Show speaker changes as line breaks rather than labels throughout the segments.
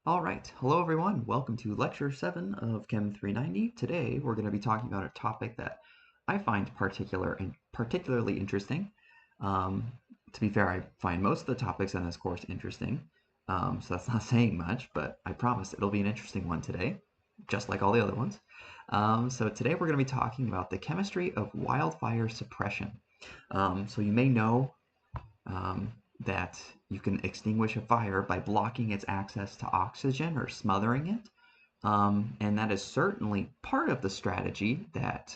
All right, hello everyone. Welcome to Lecture 7 of Chem 390. Today we're going to be talking about a topic that I find particularly interesting. Um, to be fair, I find most of the topics in this course interesting, so that's not saying much, but I promise it'll be an interesting one today, just like all the other ones. So today we're going to be talking about the chemistry of wildfire suppression. So you may know um, that you can extinguish a fire by blocking its access to oxygen or smothering it. And that is certainly part of the strategy that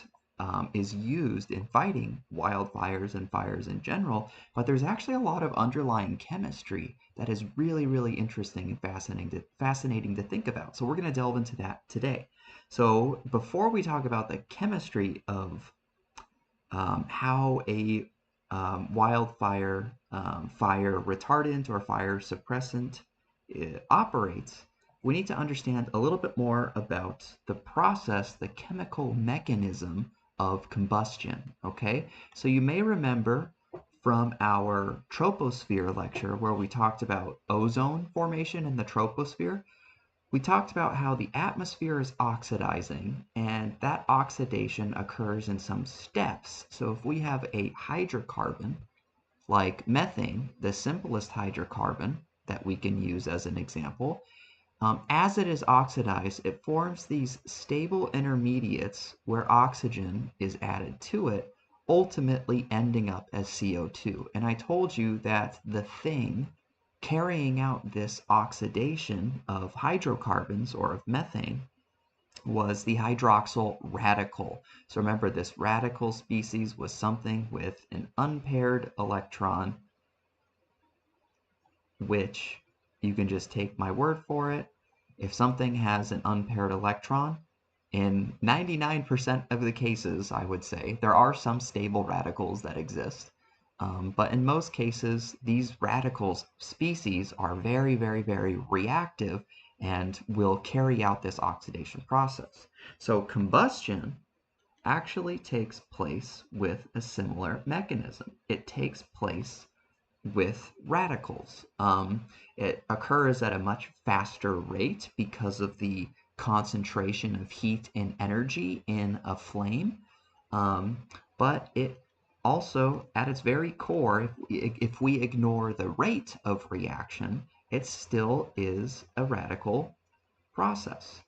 is used in fighting wildfires and fires in general, but there's actually a lot of underlying chemistry that is really, really interesting and fascinating to think about. So we're going to delve into that today. So before we talk about the chemistry of how a wildfire fire retardant or fire suppressant operates, we need to understand a little bit more about the process, the chemical mechanism of combustion. Okay, so you may remember from our troposphere lecture where we talked about ozone formation in the troposphere. We talked about how the atmosphere is oxidizing, and that oxidation occurs in some steps. So if we have a hydrocarbon, like methane, the simplest hydrocarbon that we can use as an example, as it is oxidized, it forms these stable intermediates where oxygen is added to it, ultimately ending up as CO2. And I told you that the thing carrying out this oxidation of hydrocarbons or of methane was the hydroxyl radical. So remember, this radical species was something with an unpaired electron, which you can just take my word for it. If something has an unpaired electron, in 99% of the cases, I would say, there are some stable radicals that exist. But in most cases, these radicals species are very, very, very reactive and will carry out this oxidation process. So combustion actually takes place with a similar mechanism. It takes place with radicals. It occurs at a much faster rate because of the concentration of heat and energy in a flame. Um, but it also, at its very core, if we ignore the rate of reaction, it still is a radical process,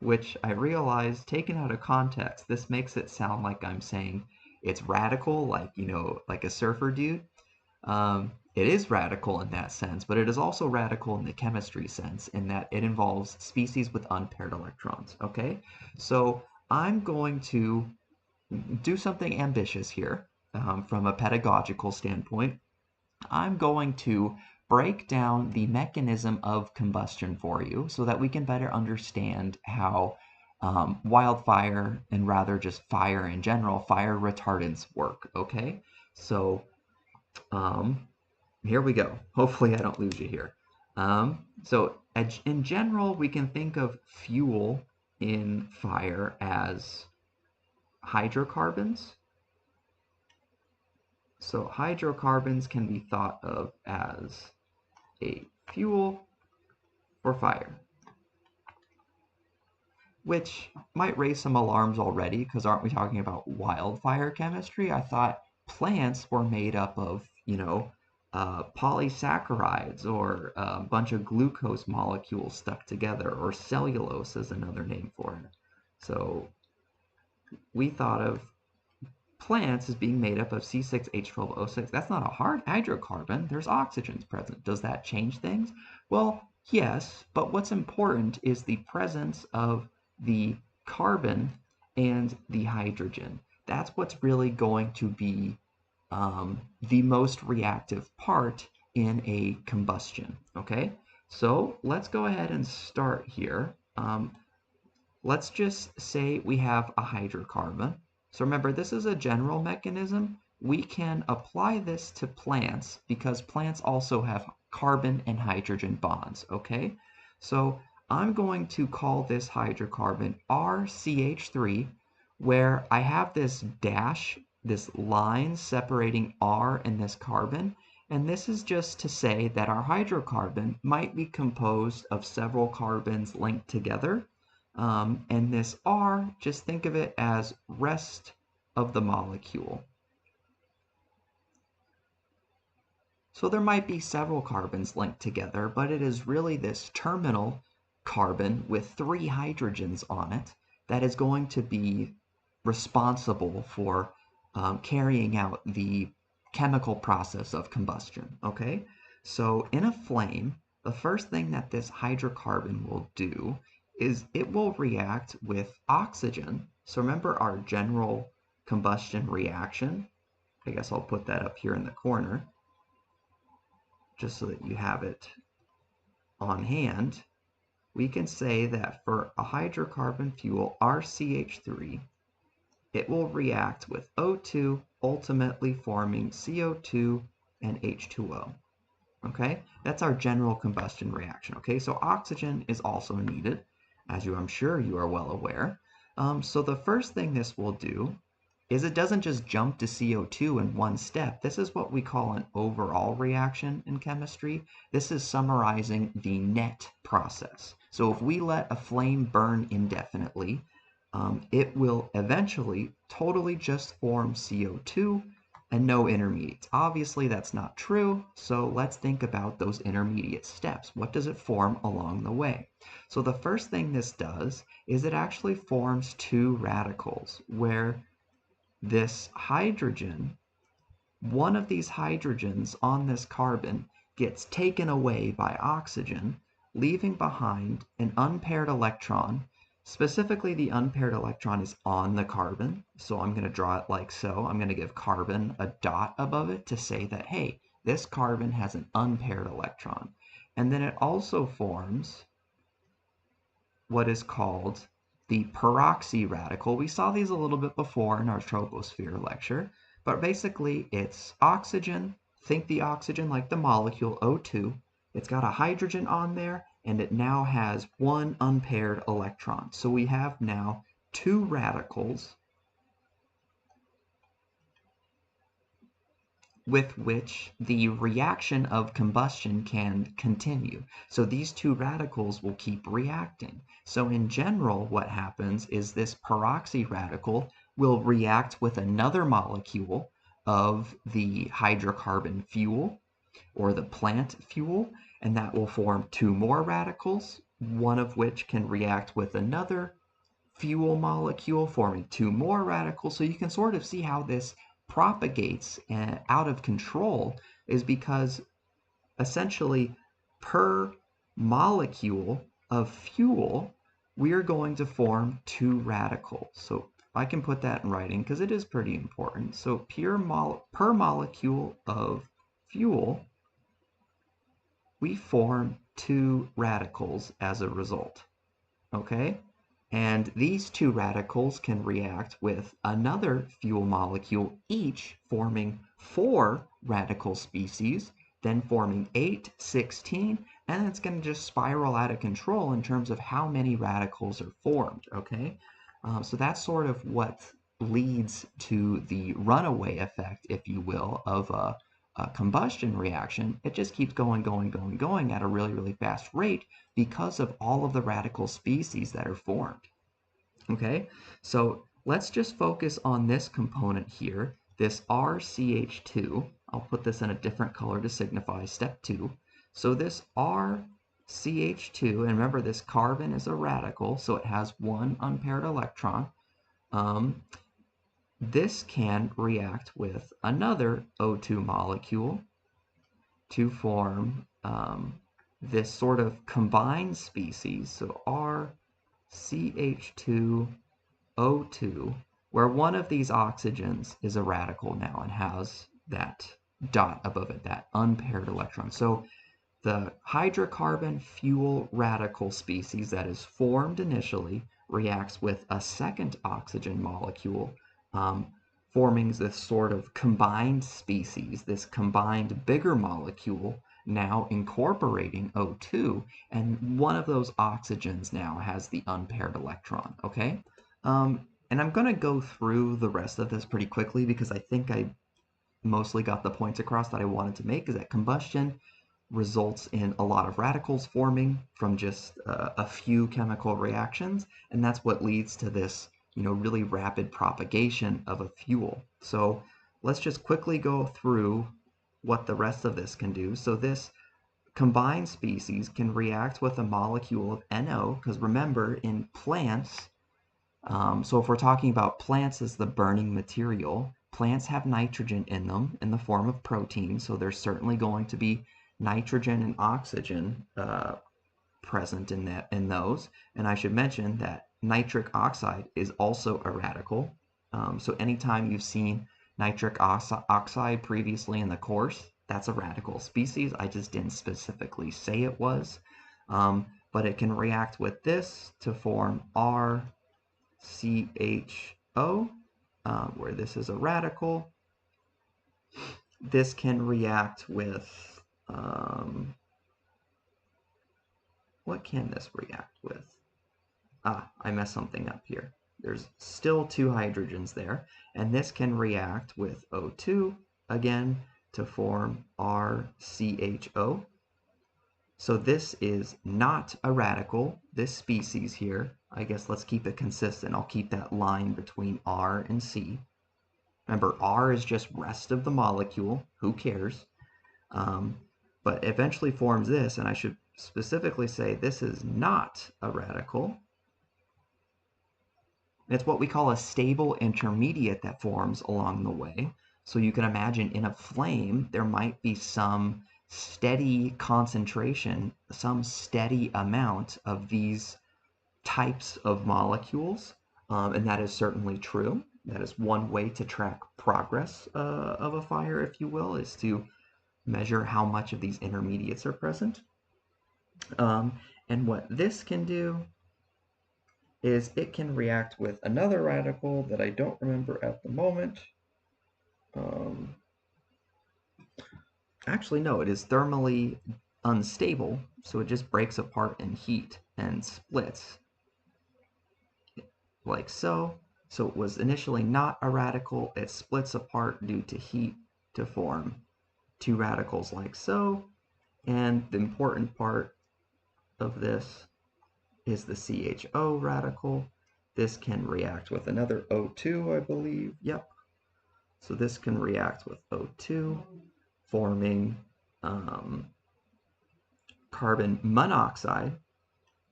which I realize, taken out of context, this makes it sound like I'm saying it's radical, like, like a surfer dude. It is radical in that sense, but it is also radical in the chemistry sense in that it involves species with unpaired electrons, okay? So I'm going to do something ambitious here from a pedagogical standpoint. I'm going to break down the mechanism of combustion for you so that we can better understand how wildfire and rather just fire in general, fire retardants work, okay? So um, here we go. Hopefully I don't lose you here. So in general, we can think of fuel in fire as hydrocarbons. So hydrocarbons can be thought of as a fuel for fire, which might raise some alarms already because aren't we talking about wildfire chemistry? I thought plants were made up of, polysaccharides or a bunch of glucose molecules stuck together, or cellulose is another name for it. So we thought of plants as being made up of C6H12O6. That's not a hard hydrocarbon. There's oxygens present. Does that change things? Well, yes, but what's important is the presence of the carbon and the hydrogen. That's what's really going to be the most reactive part in a combustion, okay? So let's go ahead and start here. Let's just say we have a hydrocarbon. So remember, this is a general mechanism. We can apply this to plants because plants also have carbon and hydrogen bonds, okay? So I'm going to call this hydrocarbon RCH3, where I have this dash, this line separating R and this carbon, And this is just to say that our hydrocarbon might be composed of several carbons linked together. And this R, just think of it as rest of the molecule. So there might be several carbons linked together, but it is really this terminal carbon with 3 hydrogens on it that is going to be responsible for carrying out the chemical process of combustion, okay? So in a flame, the first thing that this hydrocarbon will do is it will react with oxygen. So remember our general combustion reaction? I guess I'll put that up here in the corner, just so that you have it on hand. We can say that for a hydrocarbon fuel, RCH3, it will react with O2, ultimately forming CO2 and H2O. Okay, that's our general combustion reaction. Okay, so oxygen is also needed, as I'm sure you are well aware. So the first thing this will do is it doesn't just jump to CO2 in one step. This is what we call an overall reaction in chemistry. This is summarizing the net process. So if we let a flame burn indefinitely, it will eventually totally just form CO2 and no intermediates. Obviously, that's not true, so let's think about those intermediate steps. What does it form along the way? So the first thing this does is it actually forms 2 radicals, where this hydrogen, one of these hydrogens on this carbon, gets taken away by oxygen, leaving behind an unpaired electron. Specifically, the unpaired electron is on the carbon, so I'm going to draw it like so. I'm going to give carbon a dot above it to say that, hey, this carbon has an unpaired electron. And then it also forms what is called the peroxy radical. We saw these a little bit before in our troposphere lecture, but basically it's oxygen. Think the oxygen like the molecule O2. It's got a hydrogen on there, and it now has 1 unpaired electron. So we have now 2 radicals with which the reaction of combustion can continue. So these 2 radicals will keep reacting. So in general, what happens is this peroxy radical will react with another molecule of the hydrocarbon fuel or the plant fuel, and that will form 2 more radicals, one of which can react with another fuel molecule, forming 2 more radicals. So you can sort of see how this propagates out of control, is because essentially per molecule of fuel, we are going to form 2 radicals. So I can put that in writing because it is pretty important. So per molecule of fuel, we form 2 radicals as a result. Okay? And these 2 radicals can react with another fuel molecule, each forming 4 radical species, then forming 8, 16, and it's going to just spiral out of control in terms of how many radicals are formed, okay? So that's sort of what leads to the runaway effect, if you will, of a combustion reaction. It just keeps going at a really, really fast rate because of all of the radical species that are formed. Okay, so let's just focus on this component here, this RCH2. I'll put this in a different color to signify step 2. So this RCH2, and remember this carbon is a radical, so it has 1 unpaired electron. This can react with another O2 molecule to form this sort of combined species, so RCH2O2, where one of these oxygens is a radical now and has that dot above it, that unpaired electron. So the hydrocarbon fuel radical species that is formed initially reacts with a second oxygen molecule, forming this sort of combined species, this combined bigger molecule now incorporating O2, and one of those oxygens now has the unpaired electron, okay? And I'm going to go through the rest of this pretty quickly because I think I mostly got the points across that I wanted to make, is that combustion results in a lot of radicals forming from just a few chemical reactions, and that's what leads to this, really rapid propagation of a fuel. So let's just quickly go through what the rest of this can do. So this combined species can react with a molecule of NO, because remember, in plants, so if we're talking about plants as the burning material, plants have nitrogen in them in the form of protein, so there's certainly going to be nitrogen and oxygen present in those. And I should mention that nitric oxide is also a radical. So anytime you've seen nitric oxide previously in the course, that's a radical species. I just didn't specifically say it was. But it can react with this to form RCHO, where this is a radical. This can react with, what can this react with? I messed something up here. There's still two hydrogens there, and this can react with O2 again to form RCHO. So this is not a radical, this species here. I guess let's keep it consistent. I'll keep that line between R and C. Remember, R is just rest of the molecule, who cares? But eventually forms this, and I should specifically say this is not a radical. It's what we call a stable intermediate that forms along the way. So you can imagine in a flame, there might be some steady concentration, some steady amount of these types of molecules, and that is certainly true. That is one way to track progress of a fire, if you will, is to measure how much of these intermediates are present. And what this can do is it can react with another radical that I don't remember at the moment. Actually, no, it is thermally unstable, so it just breaks apart in heat and splits like so. So it was initially not a radical, it splits apart due to heat to form two radicals like so. And the important part of this is the CHO radical. This can react with another O2, I believe. Yep. So this can react with O2, forming carbon monoxide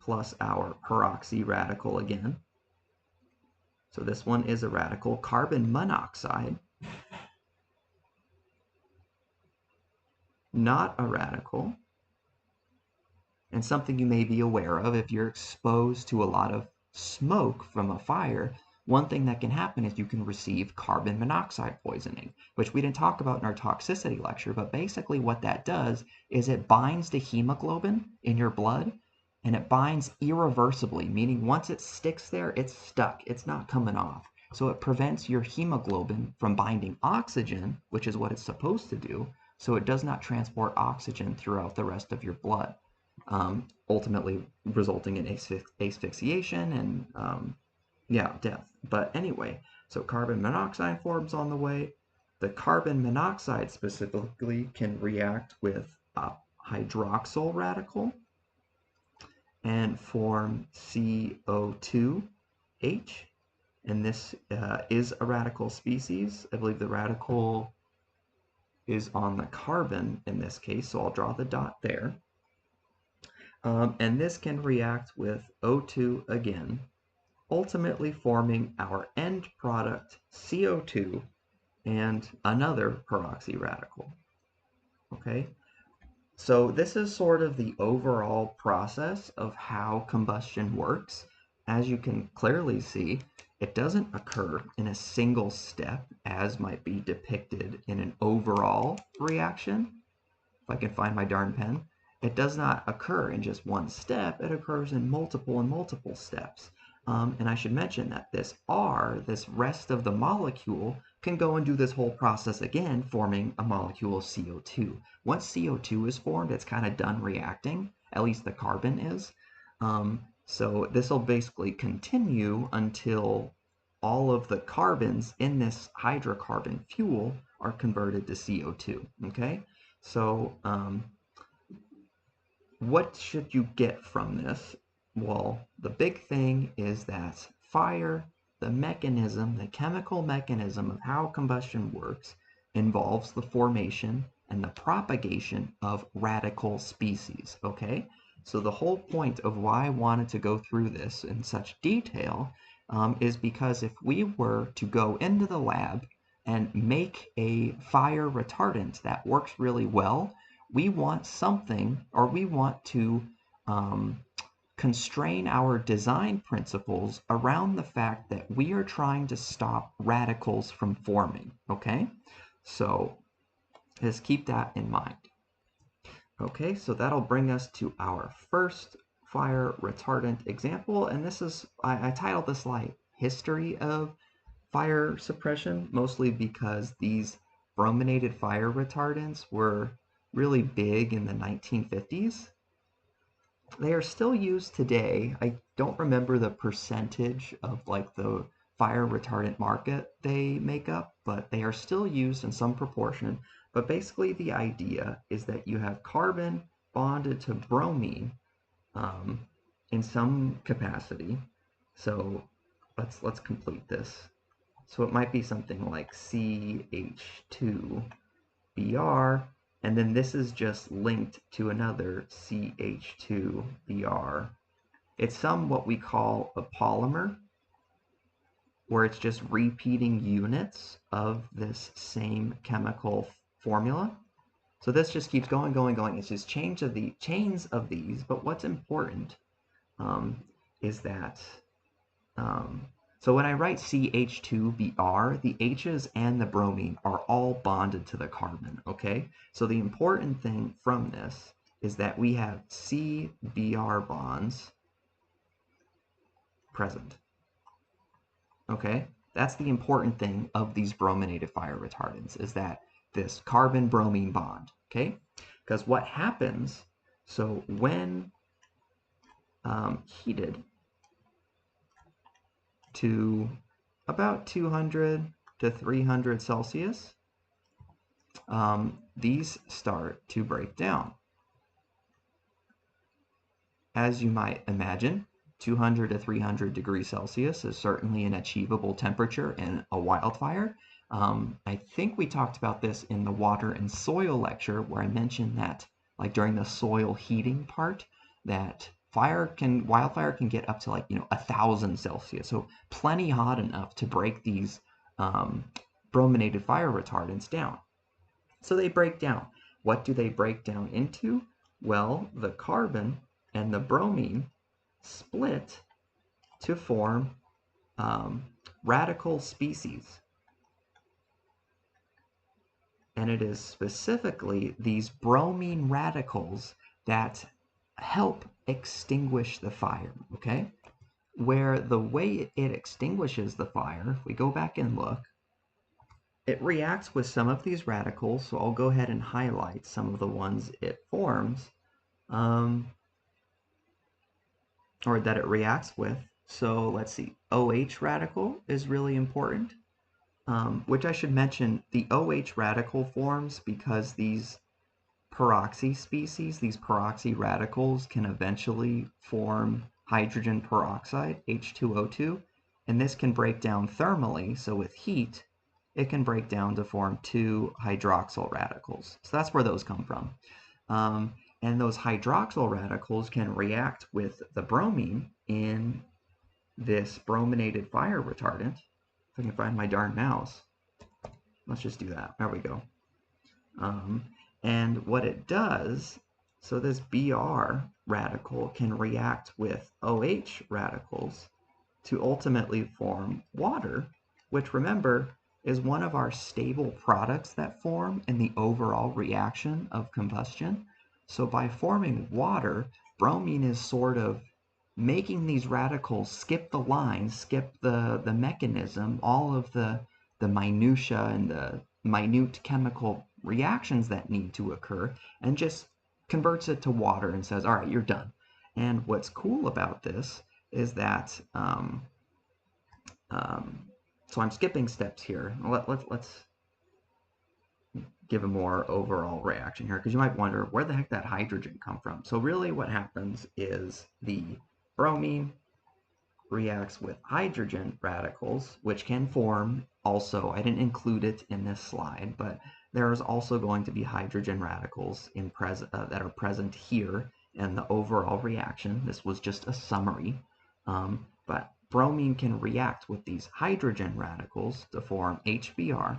plus our peroxy radical again. So this one is a radical, carbon monoxide. Not a radical. And something you may be aware of if you're exposed to a lot of smoke from a fire, one thing that can happen is you can receive carbon monoxide poisoning, which we didn't talk about in our toxicity lecture, but basically what that does is it binds to hemoglobin in your blood, and it binds irreversibly, meaning once it sticks there, it's stuck, it's not coming off. So it prevents your hemoglobin from binding oxygen, which is what it's supposed to do, so it does not transport oxygen throughout the rest of your blood. Ultimately resulting in asphyxiation and death. But anyway, so carbon monoxide forms on the way. The carbon monoxide specifically can react with a hydroxyl radical and form CO2H. And this is a radical species. I believe the radical is on the carbon in this case, so I'll draw the dot there. And this can react with O2 again, ultimately forming our end product CO2 and another peroxy radical. Okay, so this is sort of the overall process of how combustion works. As you can clearly see, it doesn't occur in a single step as might be depicted in an overall reaction. If I can find my darn pen. It does not occur in just one step, it occurs in multiple steps. And I should mention that this R, this rest of the molecule, can go and do this whole process again, forming a molecule of CO2. Once CO2 is formed, it's kind of done reacting, at least the carbon is. So this will basically continue until all of the carbons in this hydrocarbon fuel are converted to CO2, okay? So what should you get from this? Well, the big thing is that fire, the mechanism, the chemical mechanism of how combustion works, involves the formation and the propagation of radical species, okay? So the whole point of why I wanted to go through this in such detail is because if we were to go into the lab and make a fire retardant that works really well, we want something, or we want to constrain our design principles around the fact that we are trying to stop radicals from forming, okay? So just keep that in mind. Okay, so that'll bring us to our first fire retardant example, and this is, I titled this like History of Fire Suppression, mostly because these brominated fire retardants were really big in the 1950s. They are still used today. I don't remember the percentage of like the fire retardant market they make up, but they are still used in some proportion. But basically the idea is that you have carbon bonded to bromine in some capacity. So let's complete this. So it might be something like CH2Br, and then this is just linked to another CH2Br. It's some what we call a polymer, where it's just repeating units of this same chemical formula. So this just keeps going, going, going. It's just chains of these. But what's important is that so when I write CH2Br, the H's and the bromine are all bonded to the carbon, okay? So the important thing from this is that we have CBr bonds present, okay? That's the important thing of these brominated fire retardants, is that this carbon-bromine bond, okay? Because what happens, so when heated to about 200 to 300 Celsius, these start to break down. As you might imagine, 200 to 300 degrees Celsius is certainly an achievable temperature in a wildfire. I think we talked about this in the water and soil lecture, where I mentioned that, like during the soil heating part, that wildfire can get up to 1,000 Celsius, so plenty hot enough to break these brominated fire retardants down. So they break down. What do they break down into? Well, the carbon and the bromine split to form radical species. And it is specifically these bromine radicals that help extinguish the fire, okay? Where the way it extinguishes the fire, if we go back and look, it reacts with some of these radicals, so I'll go ahead and highlight some of the ones it forms, or that it reacts with. So let's see, OH radical is really important, which I should mention, the OH radical forms because these peroxy species, these peroxy radicals, can eventually form hydrogen peroxide, H2O2, and this can break down thermally, so with heat, it can break down to form two hydroxyl radicals. So that's where those come from. And those hydroxyl radicals can react with the bromine in this brominated fire retardant. If I can find my darn mouse. Let's just do that. There we go. And what it does, so this Br radical can react with OH radicals to ultimately form water, which, remember, is one of our stable products that form in the overall reaction of combustion. So by forming water, bromine is sort of making these radicals skip the line, skip the mechanism, all of the minutia and the minute chemical reactions that need to occur, and just converts it to water and says, all right, you're done. And what's cool about this is that, so I'm skipping steps here. give a more overall reaction here, because you might wonder where the heck that hydrogen come from. So really what happens is the bromine reacts with hydrogen radicals, which can form also, I didn't include it in this slide, but there's also going to be hydrogen radicals that are present here in the overall reaction. This was just a summary, but bromine can react with these hydrogen radicals to form HBr,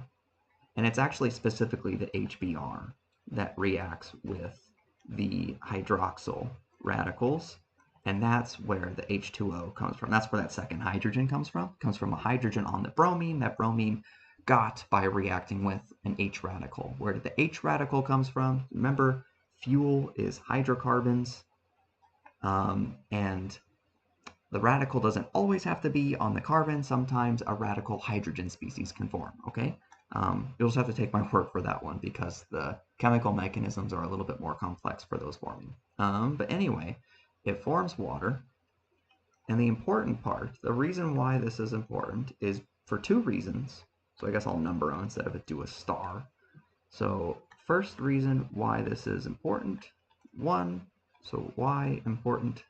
and it's actually specifically the HBr that reacts with the hydroxyl radicals, and that's where the H2O comes from. That's where that second hydrogen comes from. It comes from a hydrogen on the bromine that bromine got by reacting with an H radical. Where did the H radical comes from? Remember, fuel is hydrocarbons, and the radical doesn't always have to be on the carbon. Sometimes a radical hydrogen species can form, okay? You'll just have to take my word for that one because the chemical mechanisms are a little bit more complex for those forming. But anyway, it forms water. And the important part, the reason why this is important is for two reasons. So I guess I'll number them instead of it do a star. So first reason why this is important, one, so why important?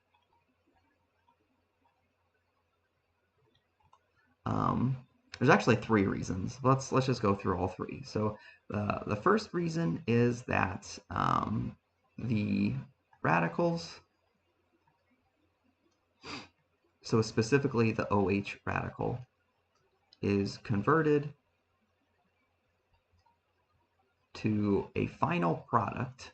There's actually three reasons. Let's just go through all three. So the first reason is that the radicals, so specifically the OH radical, is converted to a final product.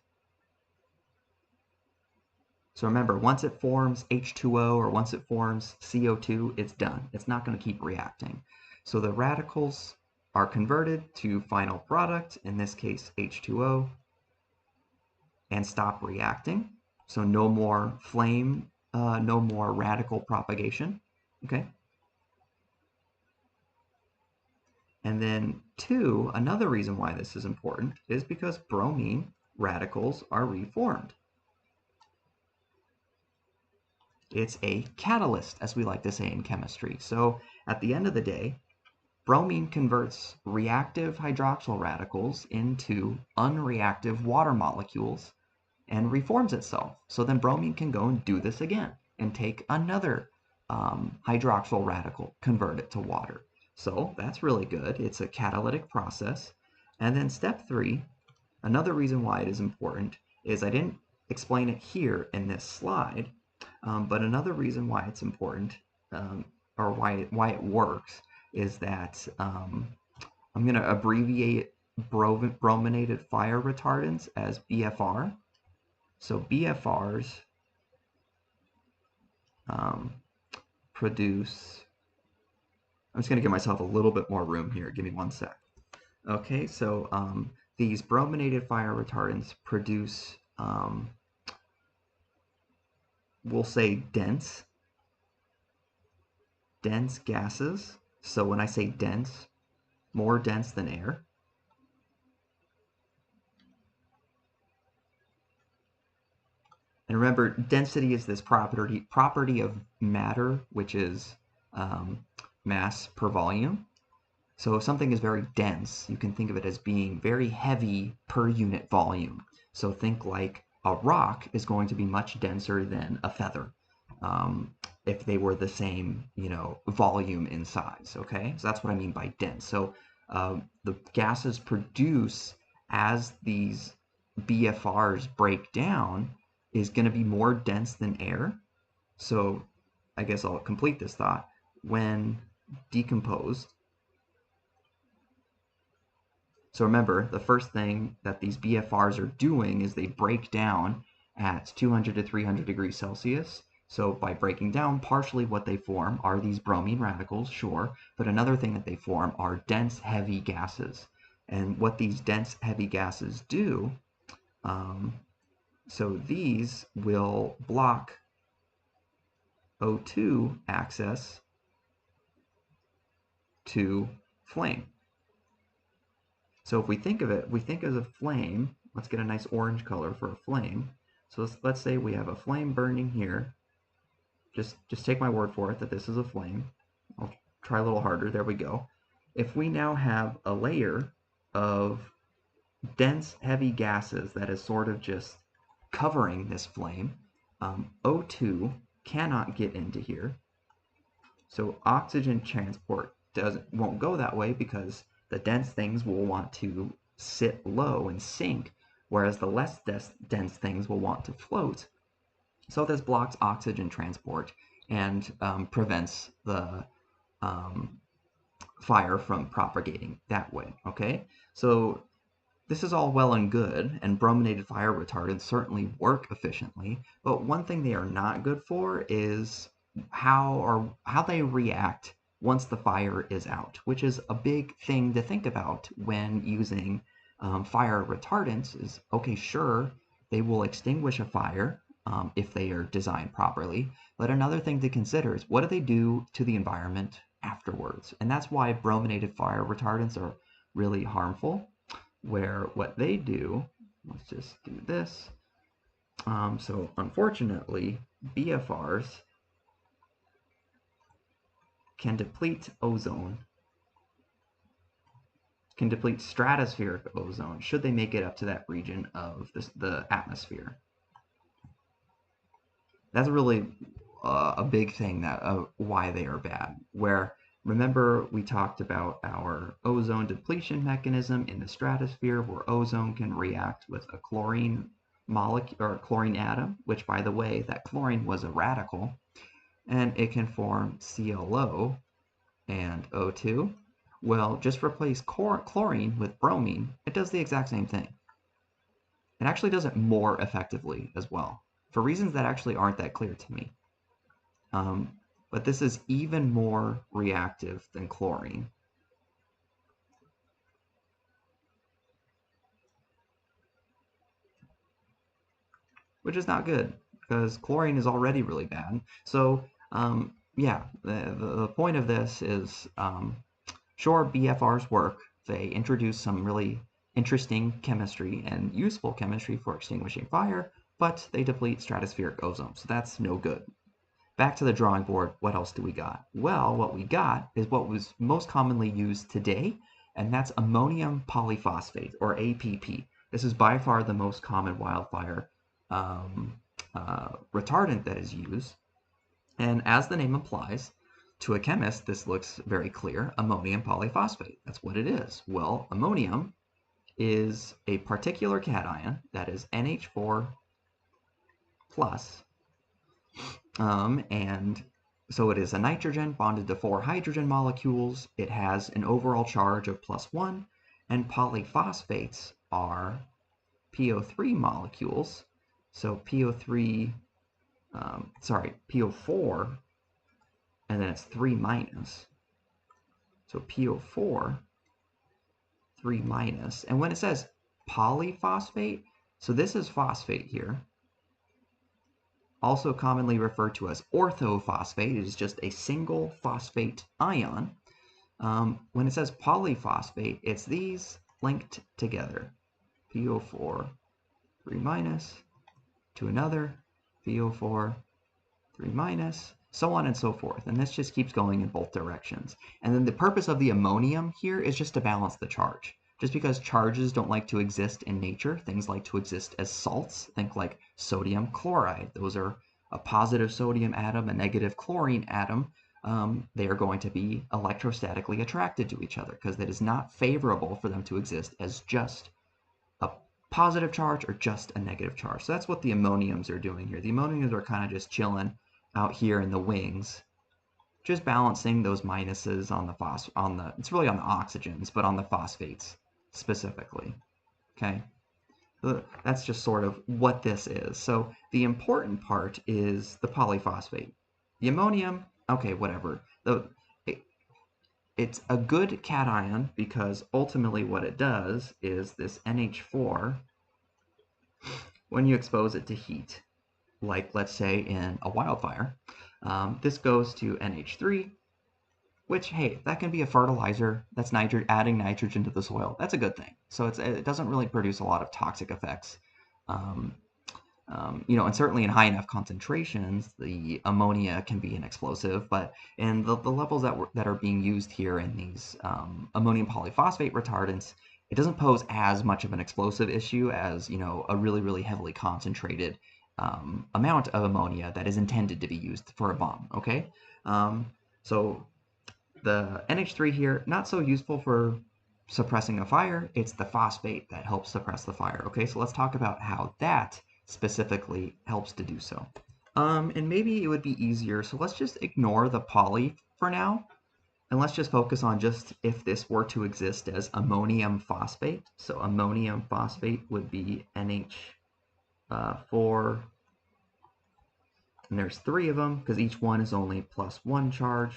So remember, once it forms H2O or once it forms CO2, it's done. It's not going to keep reacting. So the radicals are converted to final product, in this case H2O, and stop reacting. So no more flame, no more radical propagation, okay? And then two, another reason why this is important is because bromine radicals are reformed. It's a catalyst, as we like to say in chemistry. So at the end of the day, bromine converts reactive hydroxyl radicals into unreactive water molecules and reforms itself. So then bromine can go and do this again and take another hydroxyl radical, convert it to water. So that's really good. It's a catalytic process. And then step three, another reason why it is important is I didn't explain it here in this slide, but another reason why it's important, or why it works, is that I'm going to abbreviate brominated fire retardants as BFR. So BFRs produce, I'm just going to give myself a little bit more room here. Give me one sec. Okay, so these brominated fire retardants produce, we'll say dense gases. So when I say dense, more dense than air. And remember, density is this property of matter, which is mass per volume. So if something is very dense, you can think of it as being very heavy per unit volume. So think like a rock is going to be much denser than a feather if they were the same, volume in size, okay? So that's what I mean by dense. So the gases produce as these BFRs break down is going to be more dense than air. So I guess I'll complete this thought. When decomposed, so remember, the first thing that these BFRs are doing is they break down at 200 to 300 degrees Celsius. So by breaking down, partially what they form are these bromine radicals, sure, but another thing that they form are dense, heavy gases. And what these dense, heavy gases do, so these will block O2 access to flame. So if we think of it, we think of a flame, let's get a nice orange color for a flame. So let's say we have a flame burning here. Just take my word for it that this is a flame. I'll try a little harder. There we go. If we now have a layer of dense, heavy gases that is sort of just covering this flame. O2 cannot get into here. So oxygen transport won't go that way because the dense things will want to sit low and sink, whereas the less dense things will want to float. So this blocks oxygen transport and prevents the fire from propagating that way, okay? So this is all well and good, and brominated fire retardants certainly work efficiently, but one thing they are not good for is how they react once the fire is out, which is a big thing to think about when using fire retardants. Is okay, sure, they will extinguish a fire if they are designed properly, but another thing to consider is what do they do to the environment afterwards, and that's why brominated fire retardants are really harmful, where what they do, let's just do this. So unfortunately, BFRs can deplete ozone, can deplete stratospheric ozone, should they make it up to that region of the atmosphere. That's really a big thing that why they are bad. Where remember we talked about our ozone depletion mechanism in the stratosphere, where ozone can react with a chlorine molecule or chlorine atom, which by the way, that chlorine was a radical, and it can form ClO and O2. Well, just replace chlorine with bromine. It does the exact same thing. It actually does it more effectively as well, for reasons that actually aren't that clear to me. But this is even more reactive than chlorine. Which is not good, because chlorine is already really bad. So, yeah, the point of this is, sure, BFRs work. They introduce some really interesting chemistry and useful chemistry for extinguishing fire, but they deplete stratospheric ozone, so that's no good. Back to the drawing board, what else do we got? Well, what we got is what was most commonly used today, and that's ammonium polyphosphate, or APP. This is by far the most common wildfire retardant that is used. And as the name implies, to a chemist, this looks very clear, ammonium polyphosphate. That's what it is. Well, ammonium is a particular cation that is NH4 plus, and so it is a nitrogen bonded to 4 hydrogen molecules. It has an overall charge of +1, and polyphosphates are PO3 molecules. So PO3, PO4, and then it's 3 minus. So PO4, 3 minus. And when it says polyphosphate, so this is phosphate here, also commonly referred to as orthophosphate. It is just a single phosphate ion. When it says polyphosphate, it's these linked together. PO4, 3 minus, to another, PO4, 3 minus, so on and so forth. And this just keeps going in both directions. And then the purpose of the ammonium here is just to balance the charge. Just because charges don't like to exist in nature, things like to exist as salts. Think like sodium chloride. Those are a positive sodium atom, a negative chlorine atom. They are going to be electrostatically attracted to each other because it is not favorable for them to exist as just a positive charge or just a negative charge. So that's what the ammoniums are doing here. The ammoniums are kind of just chilling out here in the wings, just balancing those minuses on the it's really on the oxygens, but on the phosphates specifically. Okay, so that's just sort of what this is. So the important part is the polyphosphate. The ammonium, okay, whatever. It's a good cation because ultimately what it does is this NH4, when you expose it to heat, like let's say in a wildfire, this goes to NH3, which, hey, that can be a fertilizer. That's adding nitrogen to the soil. That's a good thing. So it doesn't really produce a lot of toxic effects. And certainly in high enough concentrations, the ammonia can be an explosive, but in the levels that are being used here in these ammonium polyphosphate retardants, it doesn't pose as much of an explosive issue as, a really, really heavily concentrated amount of ammonia that is intended to be used for a bomb, okay? So the NH3 here, not so useful for suppressing a fire. It's the phosphate that helps suppress the fire, okay? So let's talk about how that specifically helps to do so. And maybe it would be easier, so let's just ignore the poly for now, and let's just focus on just if this were to exist as ammonium phosphate. So ammonium phosphate would be NH4, and there's 3 of them because each one is only +1 charge,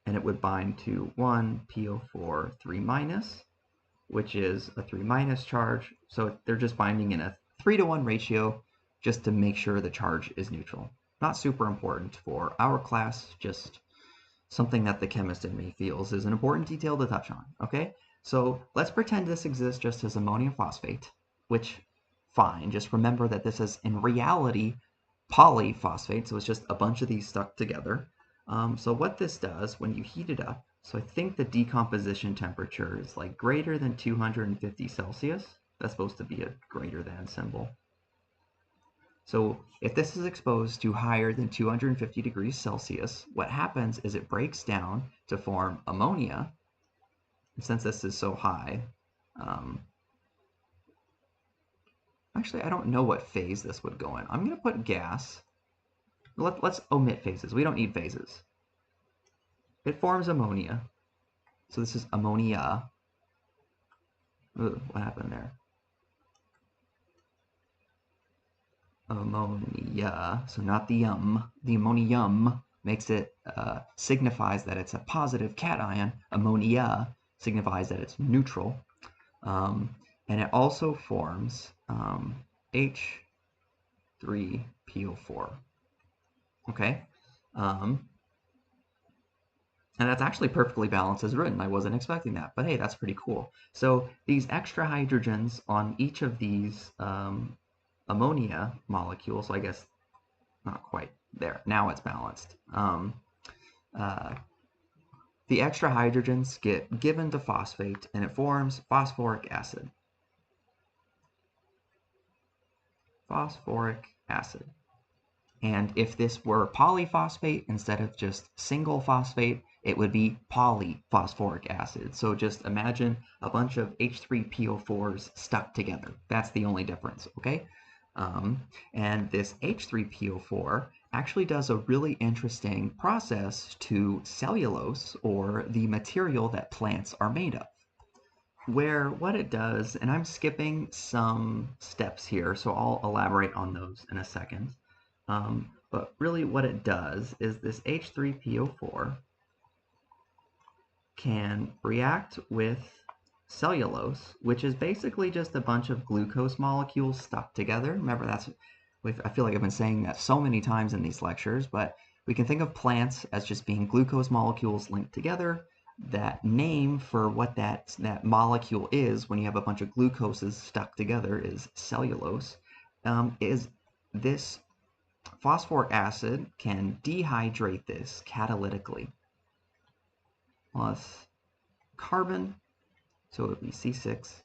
and it would bind to 1 PO4 3-, which is a 3- charge. So they're just binding in a 3-to-1 ratio just to make sure the charge is neutral. Not super important for our class, just something that the chemist in me feels is an important detail to touch on, okay? So let's pretend this exists just as ammonium phosphate, which, fine, just remember that this is in reality polyphosphate, so it's just a bunch of these stuck together. So what this does when you heat it up, so I think the decomposition temperature is like greater than 250 Celsius. That's supposed to be a greater than symbol. So if this is exposed to higher than 250 degrees Celsius, what happens is it breaks down to form ammonia. And since this is so high, actually I don't know what phase this would go in. I'm going to put gas. Let's omit phases. We don't need phases. It forms ammonia. So this is ammonia. Ooh, what happened there? Ammonia. So not the The ammonium makes it signifies that it's a positive cation. Ammonia signifies that it's neutral. And it also forms H3PO4. Okay? And that's actually perfectly balanced as written. I wasn't expecting that, but hey, that's pretty cool. So these extra hydrogens on each of these ammonia molecules, so I guess not quite there. Now it's balanced. The extra hydrogens get given to phosphate, and it forms phosphoric acid. Phosphoric acid. And if this were polyphosphate instead of just single phosphate, it would be polyphosphoric acid. So just imagine a bunch of H3PO4s stuck together. That's the only difference, okay? And this H3PO4 actually does a really interesting process to cellulose, or the material that plants are made of. Where what it does, and I'm skipping some steps here, so I'll elaborate on those in a second. But really what it does is this H3PO4 can react with cellulose, which is basically just a bunch of glucose molecules stuck together. Remember, I feel like I've been saying that so many times in these lectures, but we can think of plants as just being glucose molecules linked together. That name for what that molecule is when you have a bunch of glucoses stuck together is cellulose. Is this phosphoric acid can dehydrate this catalytically. Plus carbon, so it would be C6.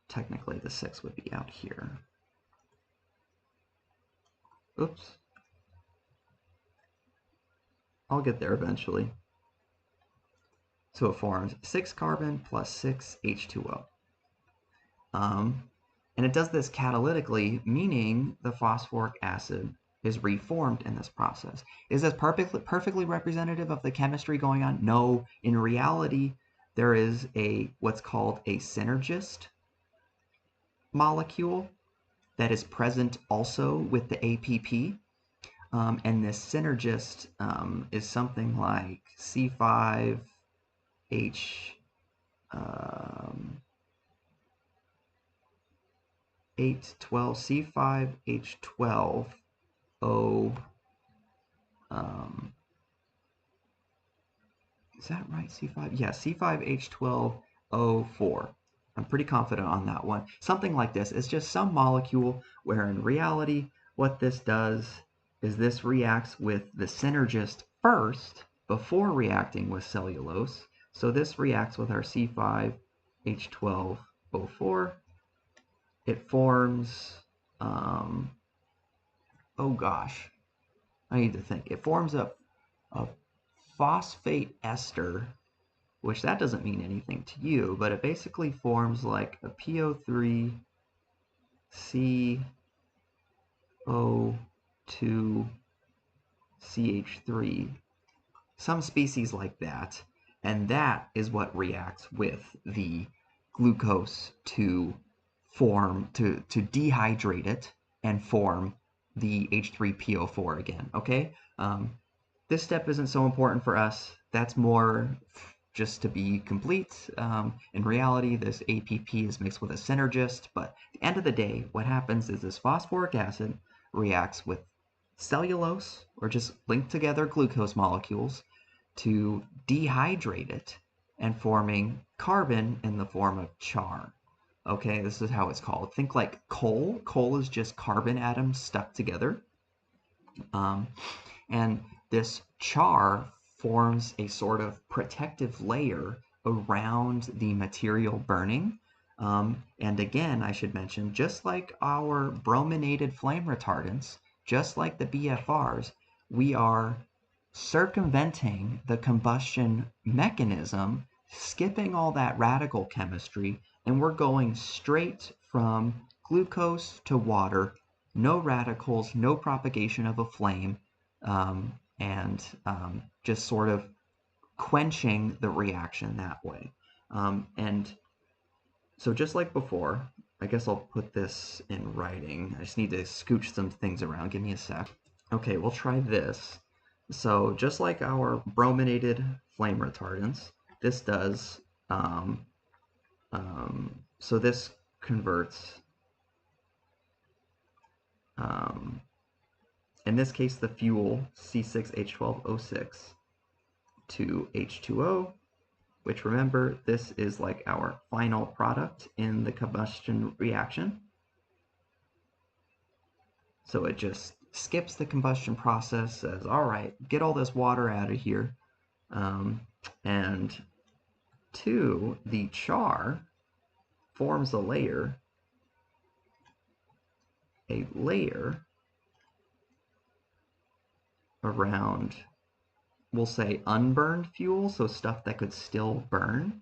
Technically the 6 would be out here. Oops. I'll get there eventually. So it forms 6 carbon plus 6 H2O. And it does this catalytically, meaning the phosphoric acid is reformed in this process. Is this perfectly representative of the chemistry going on? No. In reality, there is what's called a synergist molecule that is present also with the APP. And this synergist is something like C5H, C5H12O. Is that right? C5? Yeah, C5H12O4. I'm pretty confident on that one. Something like this. It's just some molecule where in reality what this does is this reacts with the synergist first before reacting with cellulose. So this reacts with our C5H12O4. It forms, oh gosh, I need to think. It forms a phosphate ester, which that doesn't mean anything to you, but it basically forms like a PO3CO2CH3, some species like that, and that is what reacts with the glucose to form, to dehydrate it and form the H3PO4 again, okay? This step isn't so important for us. That's more just to be complete. In reality, this APP is mixed with a synergist, but at the end of the day, what happens is this phosphoric acid reacts with cellulose, or just linked together glucose molecules, to dehydrate it and forming carbon in the form of char. Okay, this is how it's called. Think like coal. Coal is just carbon atoms stuck together. And this char forms a sort of protective layer around the material burning. And again, I should mention, just like our brominated flame retardants, just like the BFRs, we are circumventing the combustion mechanism, skipping all that radical chemistry, and we're going straight from glucose to water, no radicals, no propagation of a flame, and just sort of quenching the reaction that way. And so just like before, I guess I'll put this in writing. I just need to scooch some things around. Give me a sec. Okay, we'll try this. So just like our brominated flame retardants, this does, so this converts, in this case, the fuel C6H12O6 to H2O, which, remember, this is like our final product in the combustion reaction. So it just skips the combustion process, says, all right, get all this water out of here. And two, the char forms a layer around, we'll say, unburned fuel, so stuff that could still burn,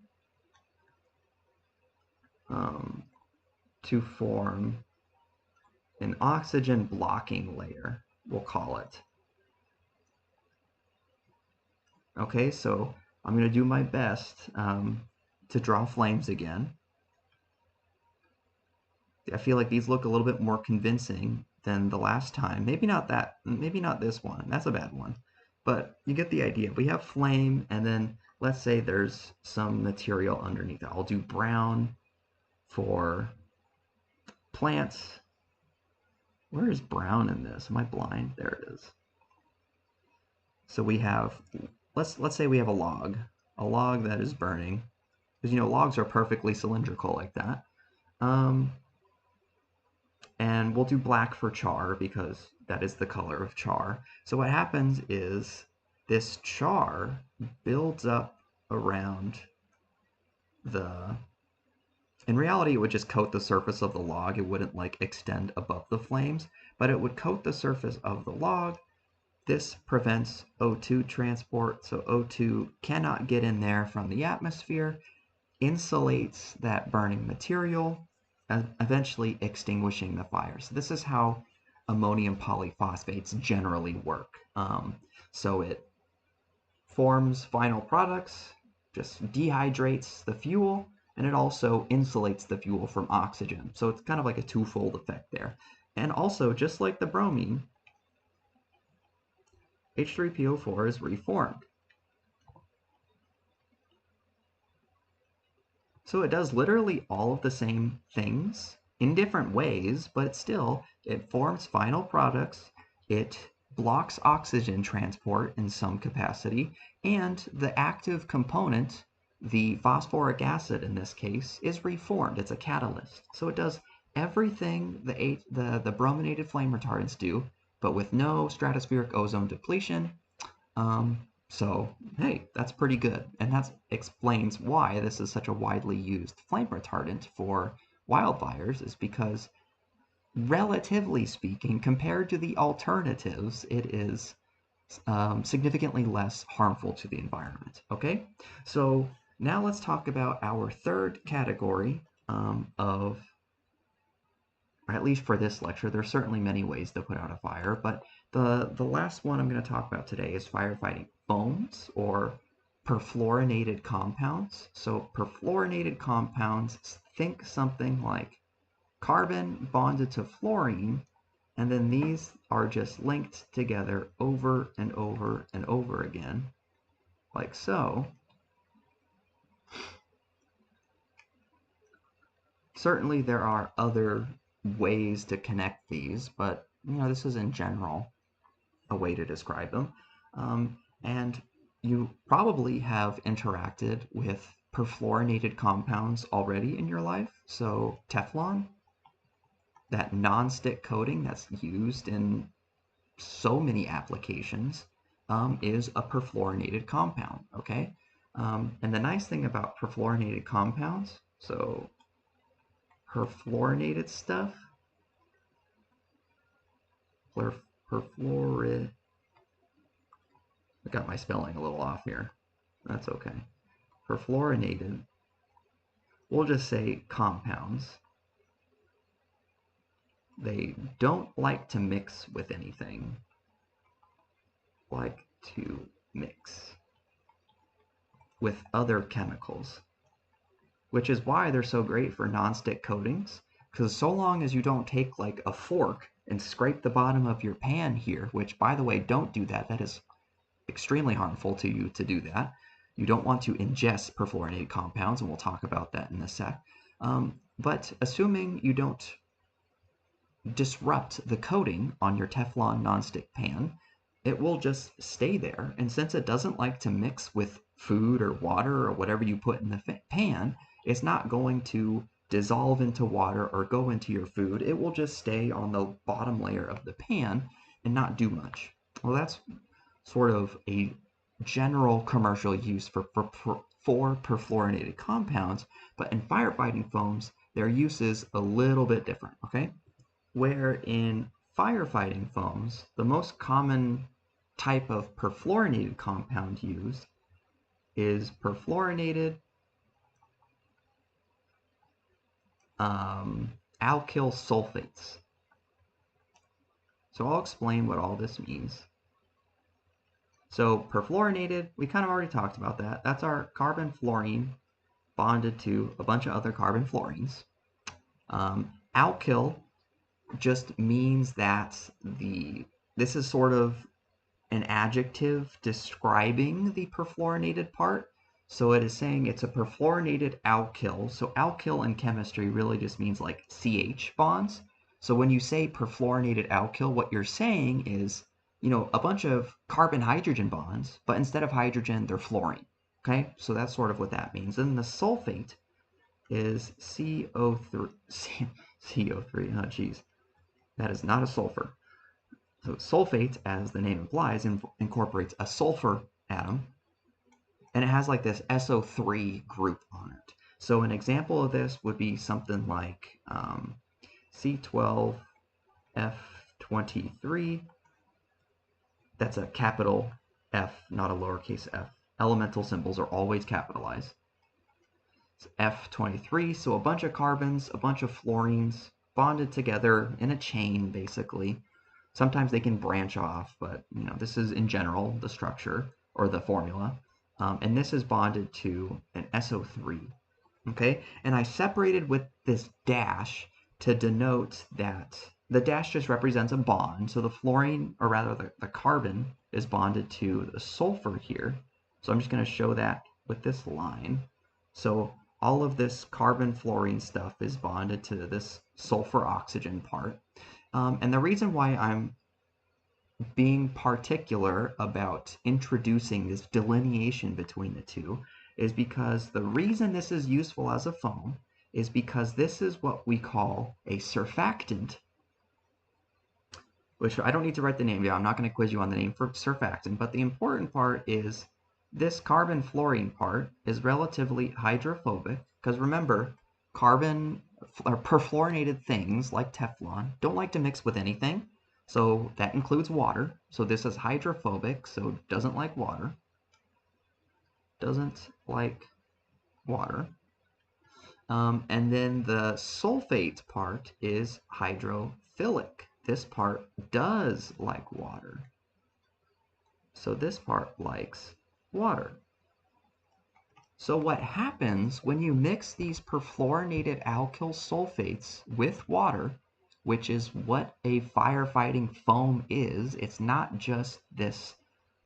to form an oxygen blocking layer, we'll call it. Okay, so I'm going to do my best to draw flames again. I feel like these look a little bit more convincing than the last time. Maybe not that, maybe not this one. That's a bad one. But you get the idea. We have flame, and then let's say there's some material underneath it. I'll do brown for plants. Where is brown in this? Am I blind? There it is. So we have, let's say we have a log that is burning, because you know logs are perfectly cylindrical like that. And we'll do black for char because that is the color of char. So what happens is this char builds up around in reality it would just coat the surface of the log. It wouldn't like extend above the flames, but it would coat the surface of the log. This prevents O2 transport, so O2 cannot get in there from the atmosphere, insulates that burning material, eventually extinguishing the fire. So this is how ammonium polyphosphates generally work. So it forms final products, just dehydrates the fuel, and it also insulates the fuel from oxygen. So it's kind of like a twofold effect there. And also, just like the bromine, H3PO4 is reformed. So it does literally all of the same things in different ways, but still, it forms final products, it blocks oxygen transport in some capacity, and the active component, the phosphoric acid in this case, is reformed. It's a catalyst. So it does everything the brominated flame retardants do, but with no stratospheric ozone depletion, So, hey, that's pretty good. And that explains why this is such a widely used flame retardant for wildfires, is because, relatively speaking, compared to the alternatives, it is significantly less harmful to the environment. Okay, so now let's talk about our third category of, or at least for this lecture, there's certainly many ways to put out a fire, but the last one I'm going to talk about today is firefighting foams or perfluorinated compounds. So perfluorinated compounds, think something like carbon bonded to fluorine, and then these are just linked together over and over and over again, like so. Certainly there are other ways to connect these, but this is in general a way to describe them. And you probably have interacted with perfluorinated compounds already in your life. So Teflon, that non-stick coating that's used in so many applications, is a perfluorinated compound, okay? And the nice thing about perfluorinated compounds, so perfluorinated stuff, perfluorid, I got my spelling a little off here. That's okay. Perfluorinated, we'll just say compounds. They don't like to mix with anything. Like to mix with other chemicals, which is why they're so great for non-stick coatings, because so long as you don't take like a fork and scrape the bottom of your pan here, which, by the way, don't do that. That is extremely harmful to you to do that. You don't want to ingest perfluorinated compounds, and we'll talk about that in a sec. But assuming you don't disrupt the coating on your Teflon nonstick pan, it will just stay there. And since it doesn't like to mix with food or water or whatever you put in the pan, it's not going to dissolve into water or go into your food. It will just stay on the bottom layer of the pan and not do much. Well, that's sort of a general commercial use for perfluorinated compounds, but in firefighting foams, their use is a little bit different, okay? Where in firefighting foams, the most common type of perfluorinated compound used is perfluorinated alkyl sulfates. So I'll explain what all this means. So perfluorinated, we kind of already talked about that. That's our carbon fluorine bonded to a bunch of other carbon fluorines. Alkyl just means that this is sort of an adjective describing the perfluorinated part. So it is saying it's a perfluorinated alkyl. So alkyl in chemistry really just means like CH bonds. So when you say perfluorinated alkyl, what you're saying is, a bunch of carbon-hydrogen bonds, but instead of hydrogen, they're fluorine. Okay, so that's sort of what that means. And the sulfate is CO3. CO3, oh geez. That is not a sulfur. So sulfate, as the name implies, incorporates a sulfur atom, and it has like this SO3 group on it. So an example of this would be something like C12F23. That's a capital F, not a lowercase f. Elemental symbols are always capitalized. It's F23, so a bunch of carbons, a bunch of fluorines bonded together in a chain, basically. Sometimes they can branch off, but this is in general the structure or the formula. And this is bonded to an SO3. Okay, and I separated with this dash to denote that the dash just represents a bond. So the fluorine, or rather the carbon, is bonded to the sulfur here. So I'm just going to show that with this line. So all of this carbon fluorine stuff is bonded to this sulfur oxygen part. And the reason why I'm being particular about introducing this delineation between the two is because the reason this is useful as a foam is because this is what we call a surfactant which I don't need to write the name down. I'm not going to quiz you on the name for surfactant, but the important part is this carbon fluorine part is relatively hydrophobic, because remember, carbon or perfluorinated things like Teflon don't like to mix with anything. So that includes water. So this is hydrophobic, so it doesn't like water. Doesn't like water. And then the sulfate part is hydrophilic. This part does like water. So this part likes water. So what happens when you mix these perfluorinated alkyl sulfates with water, which is what a firefighting foam is, it's not just this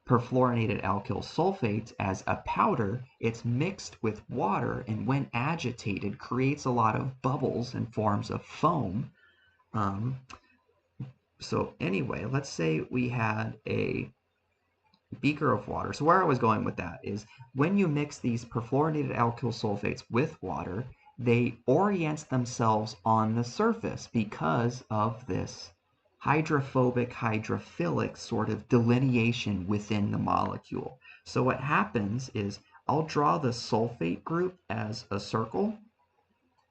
perfluorinated alkyl sulfate as a powder, it's mixed with water, and when agitated creates a lot of bubbles and forms of foam. So anyway, let's say we had a beaker of water. So where I was going with that is when you mix these perfluorinated alkyl sulfates with water, they orient themselves on the surface because of this hydrophobic, hydrophilic sort of delineation within the molecule. So what happens is I'll draw the sulfate group as a circle,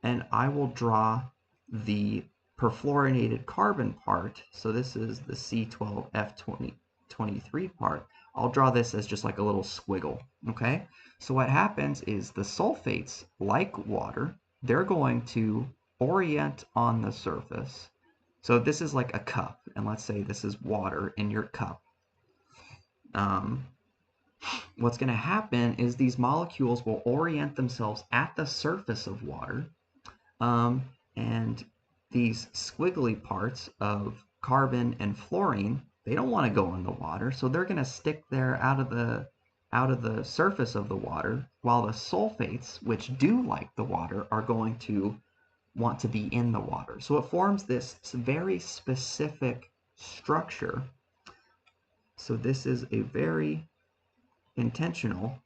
and I will draw the perfluorinated carbon part. So this is the C12F23 part. I'll draw this as just like a little squiggle, okay? So what happens is the sulfates, like water, they're going to orient on the surface. So this is like a cup, and let's say this is water in your cup. What's going to happen is these molecules will orient themselves at the surface of water, and these squiggly parts of carbon and fluorine, they don't want to go in the water, so they're going to stick there out of the surface of the water, while the sulfates, which do like the water, are going to want to be in the water. So it forms this very specific structure. So this is a very intentional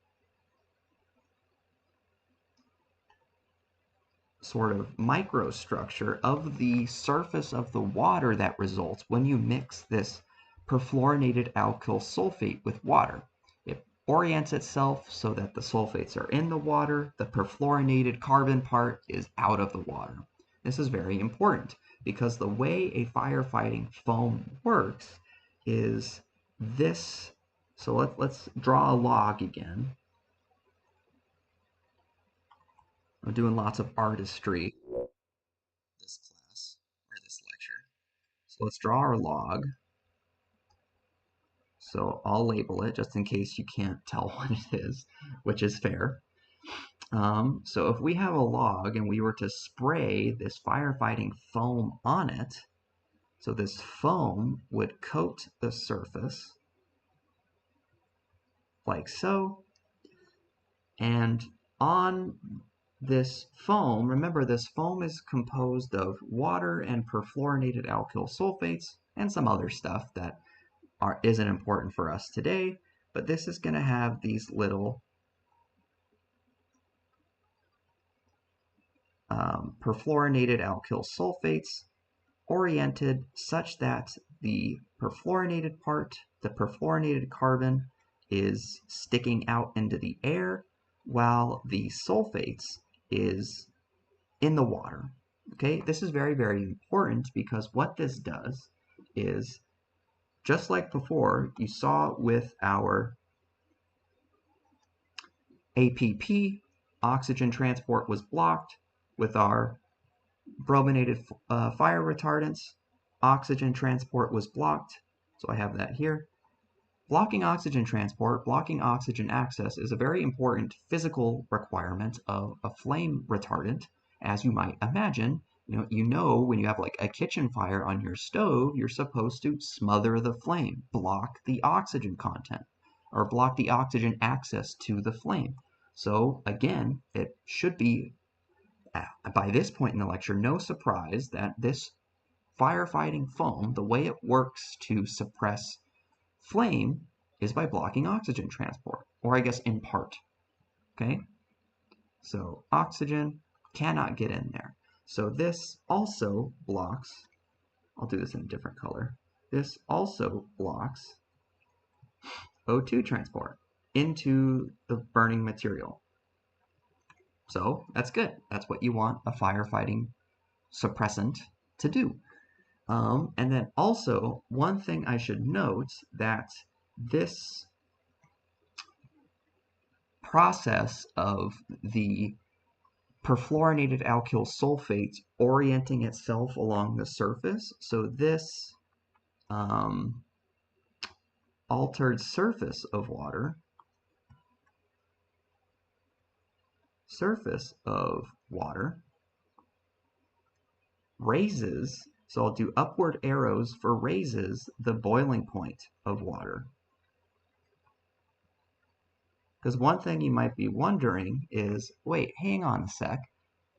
sort of microstructure of the surface of the water that results when you mix this perfluorinated alkyl sulfate with water. It orients itself so that the sulfates are in the water, the perfluorinated carbon part is out of the water. This is very important because the way a firefighting foam works is this. So let's draw a log again. I'm doing lots of artistry this class or this lecture. So let's draw our log. So I'll label it just in case you can't tell what it is, which is fair. So if we have a log and we were to spray this firefighting foam on it, so this foam would coat the surface like so, and on this foam, remember this foam is composed of water and perfluorinated alkyl sulfates and some other stuff that isn't important for us today, but this is going to have these little perfluorinated alkyl sulfates oriented such that the perfluorinated part, the perfluorinated carbon, is sticking out into the air while the sulfates is in the water. Okay, this is very, very important because what this does is, just like before, you saw with our APP, oxygen transport was blocked. With our brominated fire retardants, oxygen transport was blocked. So I have that here. Blocking oxygen transport, blocking oxygen access is a very important physical requirement of a flame retardant, as you might imagine. You know when you have like a kitchen fire on your stove, you're supposed to smother the flame, block the oxygen content, or block the oxygen access to the flame. So again, it should be, by this point in the lecture, no surprise that this firefighting foam, the way it works to suppress flame is by blocking oxygen transport, or I guess in part, okay? So oxygen cannot get in there. So this also blocks, I'll do this in a different color. this also blocks O2 transport into the burning material. So that's good. That's what you want a firefighting suppressant to do. And then also, one thing I should note that this process of the perfluorinated alkyl sulfate orienting itself along the surface, so this altered surface of water, raises, so I'll do upward arrows for raises the boiling point of water. Because one thing you might be wondering is, wait, hang on a sec.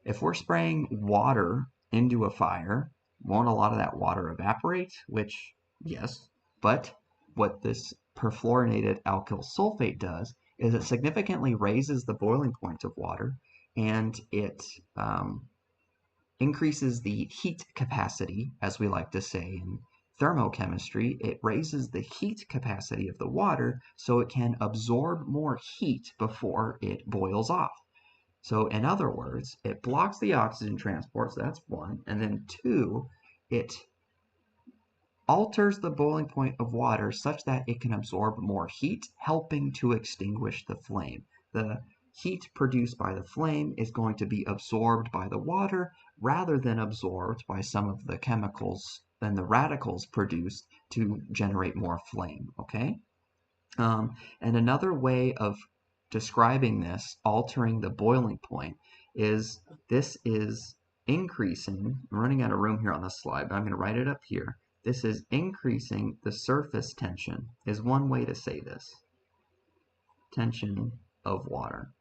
If we're spraying water into a fire, won't a lot of that water evaporate? Which, yes, but what this perfluorinated alkyl sulfate does is it significantly raises the boiling point of water, and it increases the heat capacity, as we like to say in thermochemistry. It raises the heat capacity of the water so it can absorb more heat before it boils off. So in other words, it blocks the oxygen transport, so that's one. And then two, it alters the boiling point of water such that it can absorb more heat, helping to extinguish the flame. The heat produced by the flame is going to be absorbed by the water rather than absorbed by some of the chemicals and the radicals produced to generate more flame, okay? And another way of describing this, altering the boiling point, is this is increasing, I'm running out of room here on this slide, but I'm going to write it up here. This is increasing the surface tension, is one way to say this. Tension of water.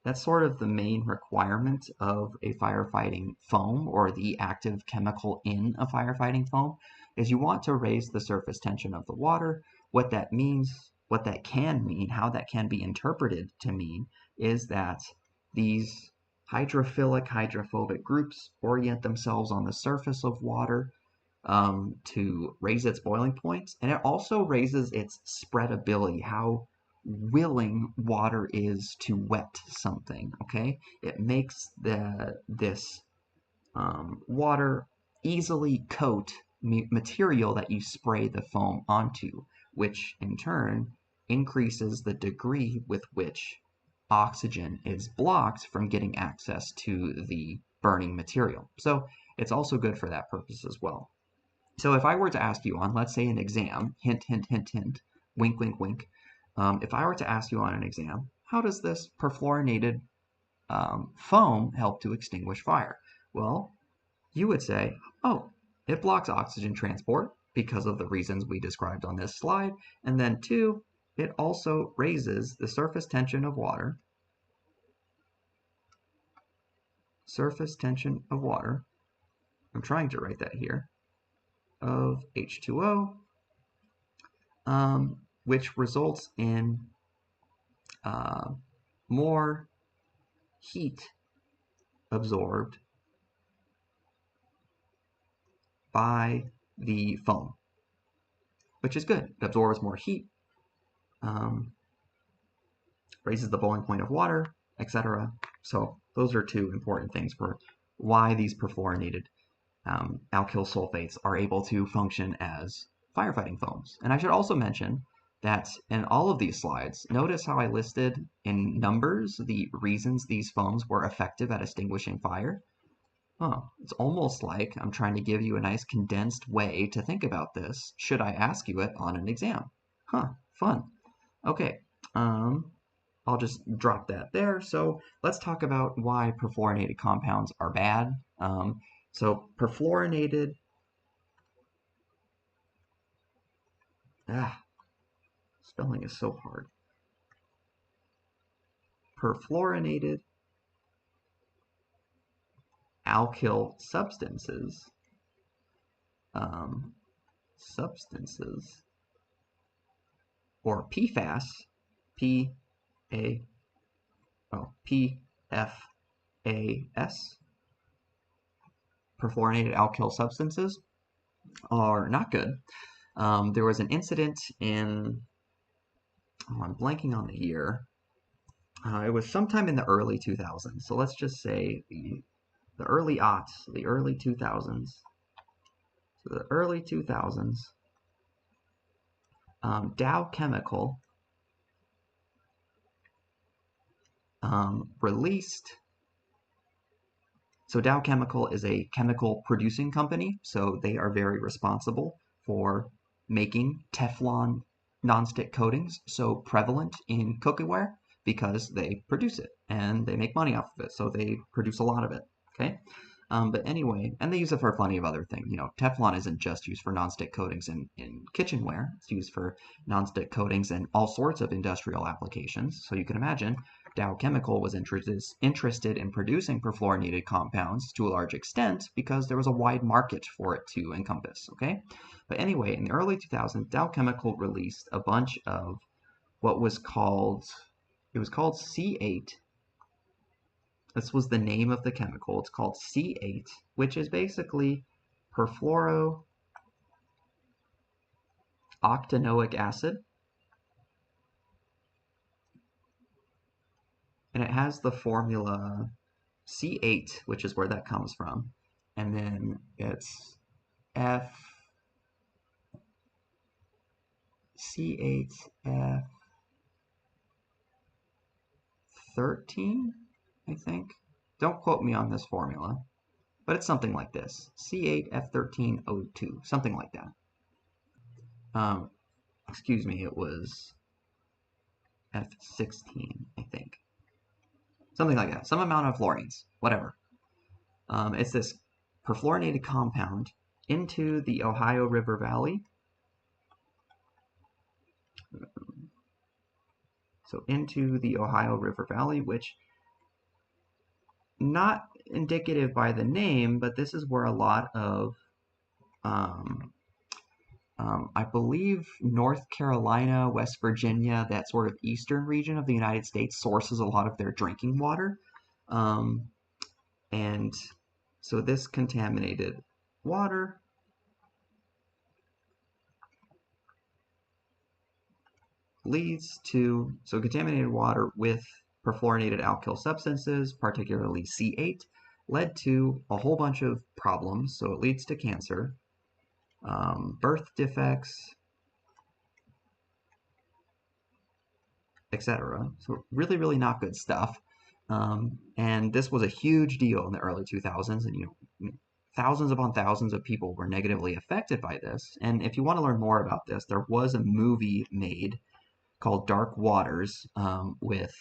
That's sort of the main requirement of a firefighting foam, or the active chemical in a firefighting foam, is you want to raise the surface tension of the water. What that means, what that can mean, how that can be interpreted to mean, is that these hydrophilic, hydrophobic groups orient themselves on the surface of water to raise its boiling point, and it also raises its spreadability, how willing water is to wet something, okay? It makes this water easily coat material that you spray the foam onto, which in turn increases the degree with which oxygen is blocked from getting access to the burning material. So it's also good for that purpose as well. So if I were to ask you on, let's say, an exam, hint, hint, hint, hint, wink, wink, wink, if I were to ask you on an exam, how does this perfluorinated foam help to extinguish fire? Well, you would say, oh, it blocks oxygen transport because of the reasons we described on this slide. And then two, it also raises the surface tension of water. Surface tension of water. I'm trying to write that here. Of H2O, which results in more heat absorbed by the foam, which is good. It absorbs more heat, raises the boiling point of water, etc. So those are two important things for why these perfluorinated alkyl sulfates are able to function as firefighting foams. And I should also mention that in all of these slides, notice how I listed in numbers the reasons these foams were effective at extinguishing fire. Oh, it's almost like I'm trying to give you a nice condensed way to think about this should I ask you it on an exam. Huh, fun. Okay, I'll just drop that there. So let's talk about why perfluorinated compounds are bad. So perfluorinated, spelling is so hard. Perfluorinated alkyl substances, or PFAS, PFAS, perfluorinated alkyl substances, are not good. There was an incident in, oh, I'm blanking on the year. It was sometime in the early 2000s. So let's just say the early aughts, the early 2000s. So the early 2000s, Dow Chemical released. So Dow Chemical is a chemical producing company, so they are very responsible for making Teflon nonstick coatings so prevalent in cookware because they produce it and they make money off of it, so they produce a lot of it. Okay, but anyway, and they use it for plenty of other things. You know, Teflon isn't just used for nonstick coatings in kitchenware; it's used for nonstick coatings in all sorts of industrial applications. So you can imagine Dow Chemical was interested in producing perfluorinated compounds to a large extent because there was a wide market for it to encompass, okay? But anyway, in the early 2000s, Dow Chemical released a bunch of what was called, it was called C8. This was the name of the chemical. It's called C8, which is basically perfluorooctanoic acid. And it has the formula C8, which is where that comes from. And then it's F C8F13, I think. Don't quote me on this formula, but it's something like this. C8F13O2, something like that. Um, excuse me, it was F16, I think. Something like that. Some amount of fluorines, whatever. It's this perfluorinated compound into the Ohio River Valley. So into the Ohio River Valley, which not indicative by the name, but this is where a lot of, I believe, North Carolina, West Virginia, that sort of eastern region of the United States sources a lot of their drinking water. And so this contaminated water leads to, so contaminated water with perfluorinated alkyl substances, particularly C8, led to a whole bunch of problems. So it leads to cancer, birth defects, etc. So really, really not good stuff. And this was a huge deal in the early 2000s, and thousands upon thousands of people were negatively affected by this. And if you want to learn more about this, there was a movie made called Dark Waters with,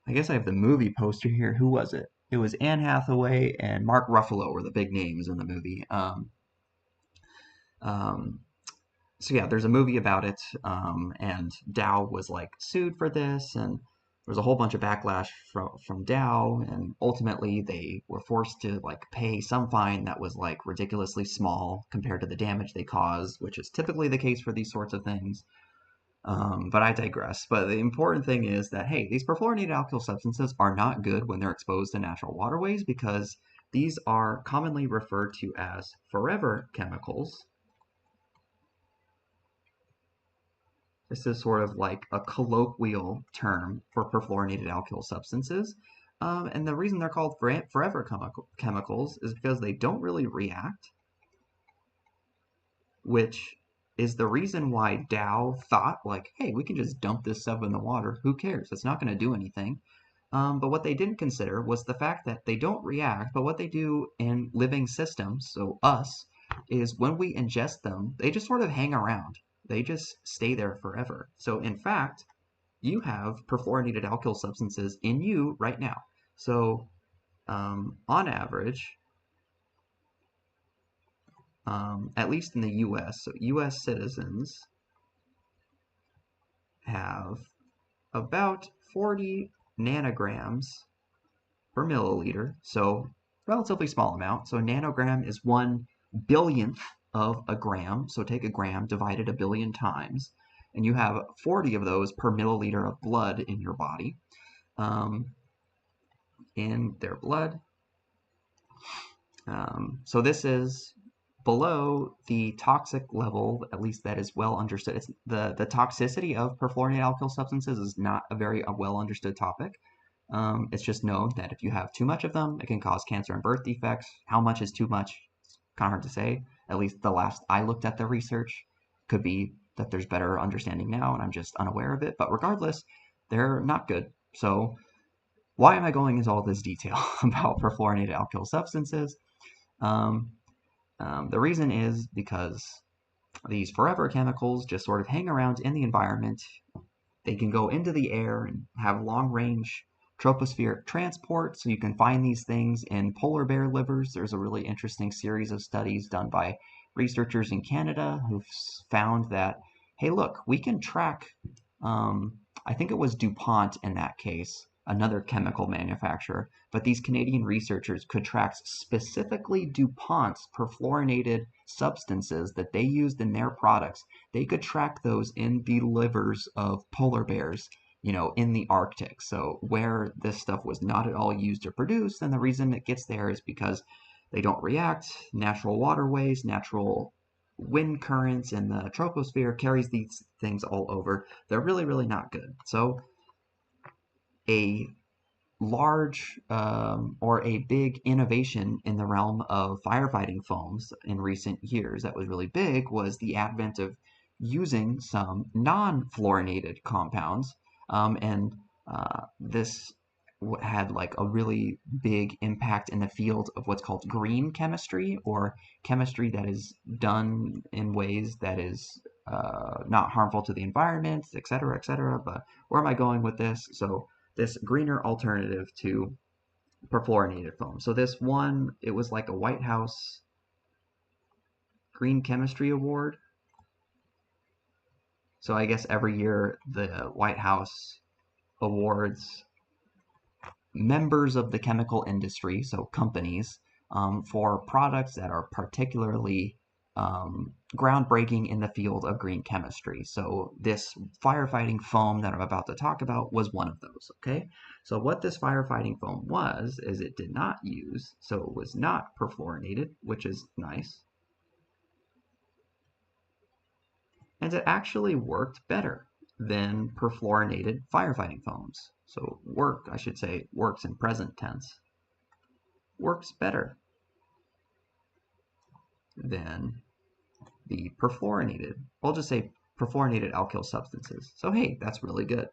I guess I have the movie poster here. Who was it? It was Anne Hathaway and Mark Ruffalo were the big names in the movie. Um, so yeah, there's a movie about it, and Dow was like sued for this, and there was a whole bunch of backlash from Dow, and ultimately they were forced to like pay some fine that was like ridiculously small compared to the damage they caused, which is typically the case for these sorts of things. But I digress. But the important thing is that, hey, these perfluorinated alkyl substances are not good when they're exposed to natural waterways because these are commonly referred to as forever chemicals. This is sort of like a colloquial term for perfluorinated alkyl substances. And the reason they're called forever chemicals is because they don't really react, which is the reason why Dow thought, like, hey, we can just dump this stuff in the water. Who cares? It's not going to do anything. But what they didn't consider was the fact that they don't react, but what they do in living systems, so us, is when we ingest them, they just sort of hang around. They just stay there forever. So in fact, you have perfluorinated alkyl substances in you right now. So on average, at least in the US, so US citizens have about 40 nanograms per milliliter, so relatively small amount. So a nanogram is 1/1000th of a gram. So take a gram, divide it 1,000,000,000 times, and you have 40 of those per milliliter of blood in your body. In their blood. So this is below the toxic level, at least that is well understood. It's the toxicity of perfluorinated alkyl substances is not a very well understood topic. It's just known that if you have too much of them, it can cause cancer and birth defects. How much is too much? It's kind of hard to say. At least the last I looked at the research. Could be that there's better understanding now and I'm just unaware of it. But regardless, they're not good. So why am I going into all this detail about perfluorinated alkyl substances? Um, the reason is because these forever chemicals just sort of hang around in the environment. They can go into the air and have long-range tropospheric transport, so you can find these things in polar bear livers. There's a really interesting series of studies done by researchers in Canada who've found that, hey, look, we can track, I think it was DuPont in that case, another chemical manufacturer, but these Canadian researchers could track specifically DuPont's perfluorinated substances that they used in their products. They could track those in the livers of polar bears, in the Arctic. So where this stuff was not at all used or produced, and the reason it gets there is because they don't react. Natural waterways, natural wind currents in the troposphere carries these things all over. They're really, really not good. So a large or a big innovation in the realm of firefighting foams in recent years that was really big was the advent of using some non-fluorinated compounds. And this had like a really big impact in the field of what's called green chemistry, or chemistry that is done in ways that is not harmful to the environment, et cetera, et cetera. But where am I going with this? So this greener alternative to perfluorinated foam. So this one, it was like a White House Green Chemistry Award. So I guess every year the White House awards members of the chemical industry, so companies, for products that are particularly groundbreaking in the field of green chemistry. So this firefighting foam that I'm about to talk about was one of those, okay? So what this firefighting foam was, is it did not use, so it was not perfluorinated, which is nice, and it actually worked better than perfluorinated firefighting foams. So worked, I should say, works in present tense, works better than the perfluorinated, I'll just say perfluorinated alkyl substances. So hey, that's really good.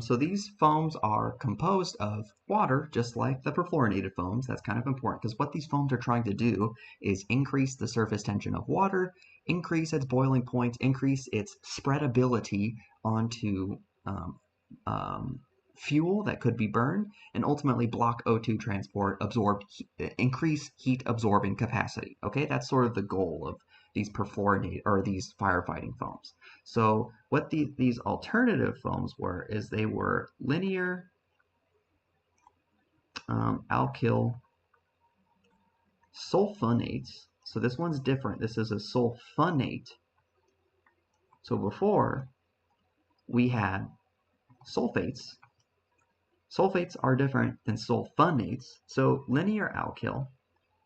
So these foams are composed of water, just like the perfluorinated foams. That's kind of important because what these foams are trying to do is increase the surface tension of water, increase its boiling point, increase its spreadability onto fuel that could be burned, and ultimately block O2 transport, increase heat absorbing capacity. Okay, that's sort of the goal of these perfluorinated or these firefighting foams. So what these alternative foams were is they were linear alkyl sulfonates. So this one's different. This is a sulfonate. So before we had sulfates. Sulfates are different than sulfonates. So linear alkyl.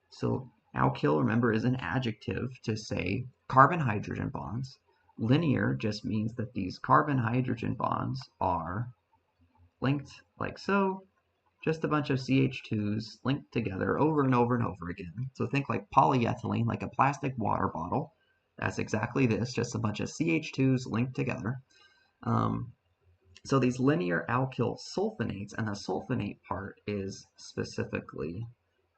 So alkyl, remember, is an adjective to say carbon-hydrogen bonds. Linear just means that these carbon-hydrogen bonds are linked like so, just a bunch of CH2s linked together over and over and over again. So think like polyethylene, like a plastic water bottle. That's exactly this, just a bunch of CH2s linked together. So these linear alkyl sulfonates, and the sulfonate part is specifically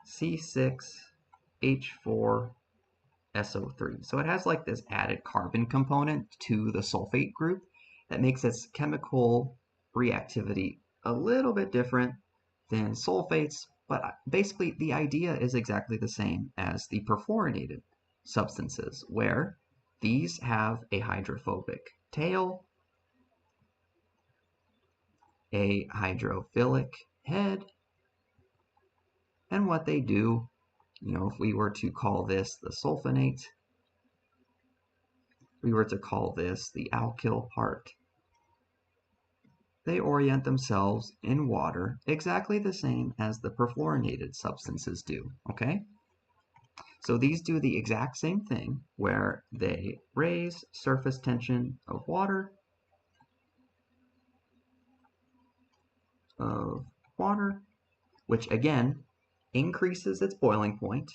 C6H4SO3. So it has like this added carbon component to the sulfate group that makes its chemical reactivity a little bit different than sulfates, but basically the idea is exactly the same as the perfluorinated substances, where these have a hydrophobic tail, a hydrophilic head, and what they do, if we were to call this the sulfonate, we were to call this the alkyl part, they orient themselves in water exactly the same as the perfluorinated substances do, okay? So these do the exact same thing where they raise surface tension of water, which again increases its boiling point,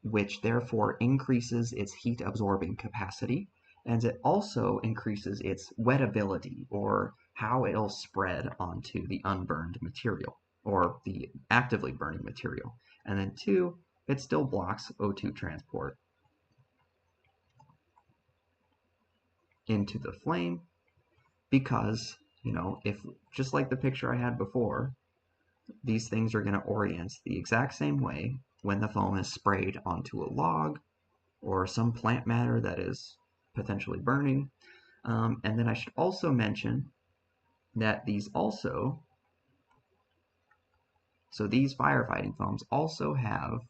which therefore increases its heat absorbing capacity, and it also increases its wettability, or how it'll spread onto the unburned material, or the actively burning material. And then two, it still blocks O2 transport into the flame, because, if just like the picture I had before, these things are going to orient the exact same way when the foam is sprayed onto a log or some plant matter that is potentially burning. And then I should also mention that these firefighting foams also have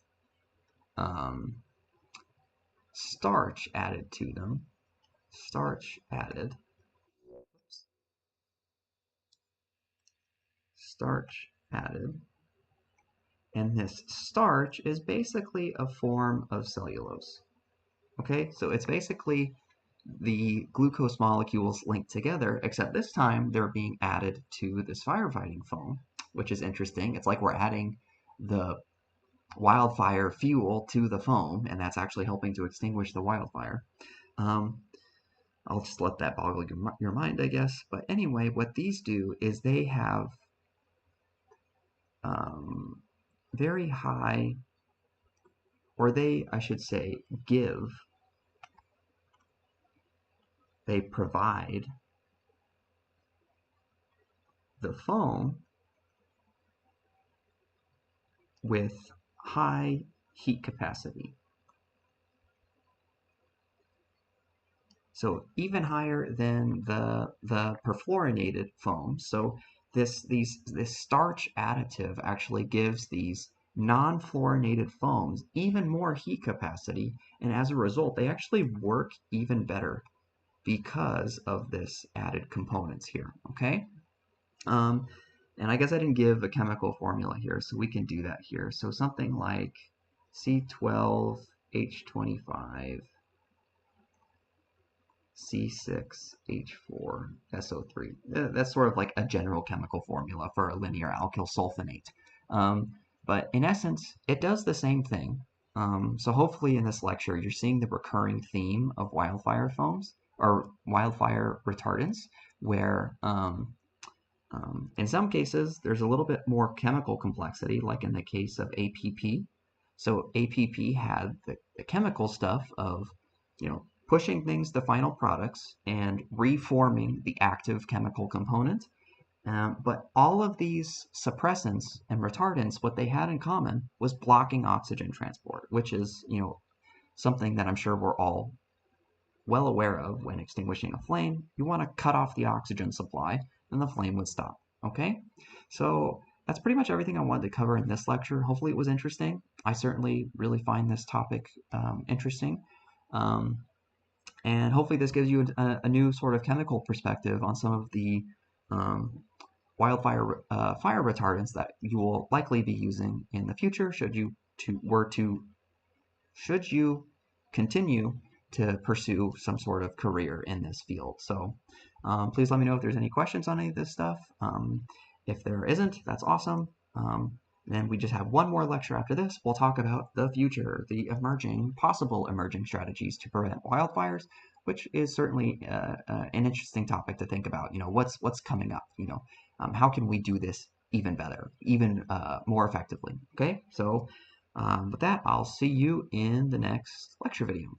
starch added to them. Starch added. And this starch is basically a form of cellulose. Okay, so it's basically the glucose molecules linked together, except this time they're being added to this firefighting foam, which is interesting. It's like we're adding the wildfire fuel to the foam, and that's actually helping to extinguish the wildfire. I'll just let that boggle your mind, I guess. But anyway, what these do is they have very high, or I should say, they provide the foam with high heat capacity. So even higher than the perfluorinated foam. So this starch additive actually gives these non-fluorinated foams even more heat capacity, and as a result, they actually work even better because of this added components here. Okay. And I guess I didn't give a chemical formula here, so we can do that here. So something like C12H25 C6H4SO3. That's sort of like a general chemical formula for a linear alkyl sulfonate. But in essence, it does the same thing. So hopefully in this lecture, you're seeing the recurring theme of wildfire foams, or wildfire retardants, where in some cases, there's a little bit more chemical complexity, like in the case of APP. So APP had the chemical stuff of, pushing things to final products and reforming the active chemical component. But all of these suppressants and retardants, what they had in common was blocking oxygen transport, which is, something that I'm sure we're all well aware of when extinguishing a flame. You want to cut off the oxygen supply, and the flame would stop. Okay? So that's pretty much everything I wanted to cover in this lecture. Hopefully it was interesting. I certainly really find this topic interesting. And hopefully this gives you a new sort of chemical perspective on some of the wildfire fire retardants that you will likely be using in the future should you continue to pursue some sort of career in this field. So please let me know if there's any questions on any of this stuff. If there isn't, that's awesome. Then we just have one more lecture after this. We'll talk about the future, the possible emerging strategies to prevent wildfires, which is certainly an interesting topic to think about. What's coming up? How can we do this even better, even more effectively? Okay, so with that, I'll see you in the next lecture video.